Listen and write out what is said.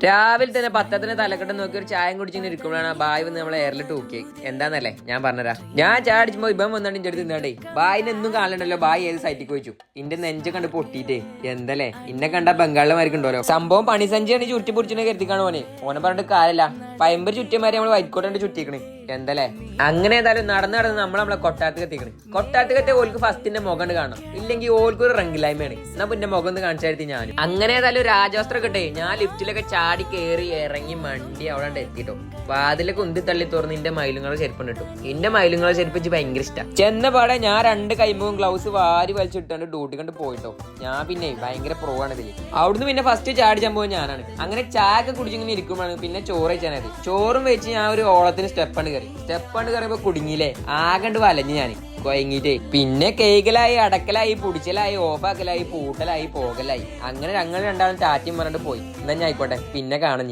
രാവിലെ തന്നെ പത്രത്തിന് തലക്കെട്ട് നോക്കി ഒരു ചായം കുടിച്ചിങ്ങനെ ഇരിക്കുമ്പോഴാണ് ബായ് വന്ന് നമ്മളെ എയറിൽ തൂക്കി. എന്താന്നല്ലേ ഞാൻ പറഞ്ഞുതരാം. ഞാൻ ചായ അടിച്ചുമ്പോ ഇപ്പം വന്നാണ് ഇന്റെ അടുത്ത് നിന്നാണ്ടേ ബായിനെ എന്നും കാണണ്ടല്ലോ, ബായ് ഏത് സൈറ്റിൽ ചോദിച്ചു. ഇന്റെ നെഞ്ച് കണ്ട് പൊട്ടിയിട്ടേ എന്തല്ലേ ഇന്നെ കണ്ട ബംഗാളിലെ മാരിക്കുണ്ടല്ലോ. സംഭവം പണിസഞ്ചിയാണ് ചുറ്റി പൊടിച്ചിനെ കരുതിക്കാണ് ഓനെ പറഞ്ഞിട്ട് കാര്യമില്ല. പയമ്പര് ചുറ്റിയമാരെ നമ്മൾ വൈക്കോട്ടുണ്ട് ചുറ്റിക്കണ് എന്തല്ലേ. അങ്ങനെ ഏതായാലും നടന്ന് നമ്മളെ കൊട്ടാരത്തിൽ എത്തിക്കണ്. കൊട്ടാരത്തിൽ എത്തിയ ഓൾക്ക് ഫസ്റ്റിന്റെ മുഖം കാണണം, ഇല്ലെങ്കിൽ ഓൾക്ക് ഒരു റംഗില്ലായ്മയാണ്. എന്നാ പിന്നെ മുഖം ഒന്ന് കാണിച്ചായിരുന്നു ഞാൻ. അങ്ങനെ ഏതായാലും രാജവസ്ത്രം കിട്ടേ ഞാൻ ലിഫ്റ്റിലൊക്കെ ചാടി കയറി ഇറങ്ങി മണ്ടി അവിടെ എത്തിട്ടോ. വാതിലൊക്കെ ഉന്തി തള്ളി തുറന്ന് എന്റെ മയിലുങ്ങളെ ചെരുപ്പം ഇട്ടു. എന്റെ മയിലുങ്ങളെ ചെരുപ്പിച്ച് ഭയങ്കര ഇഷ്ടം. ചെന്ന പാടെ ഞാൻ 2 കൈമുഖം ഗ്ലൗസ് വാരി വലിച്ചിട്ടാണ്ട് ഡ്യൂട്ടി കണ്ട് പോയിട്ടോ. ഞാൻ പിന്നെ ഭയങ്കര പ്രോ ആണ് ഇതില്. അവിടുന്ന് പിന്നെ ഫസ്റ്റ് ചാടി പോയി ഞാനാണ്. അങ്ങനെ ചായ ഒക്കെ കുടിച്ചിങ്ങനെ ഇരിക്കുമ്പോഴാണ് പിന്നെ ചോറ് വെച്ചാൽ മതി. ചോറും വെച്ച് ഞാൻ ഒരു ഓളത്തിന് സ്റ്റെപ്പണ്ട് കയറിയപ്പോ കുടുങ്ങിയില്ലേ, ആകണ്ട് വലഞ്ഞ് ഞാൻ കൊയങ്ങിട്ടേ. പിന്നെ കേകലായി, അടക്കലായി, പുടിച്ചലായി, ഓഫാക്കലായി, പൂട്ടലായി, പോകലായി. അങ്ങനെ ഞങ്ങൾ രണ്ടാളും ടാറ്റയും പറഞ്ഞിട്ട് പോയി. എന്നാ ഞാൻ ആയിക്കോട്ടെ, പിന്നെ കാണും.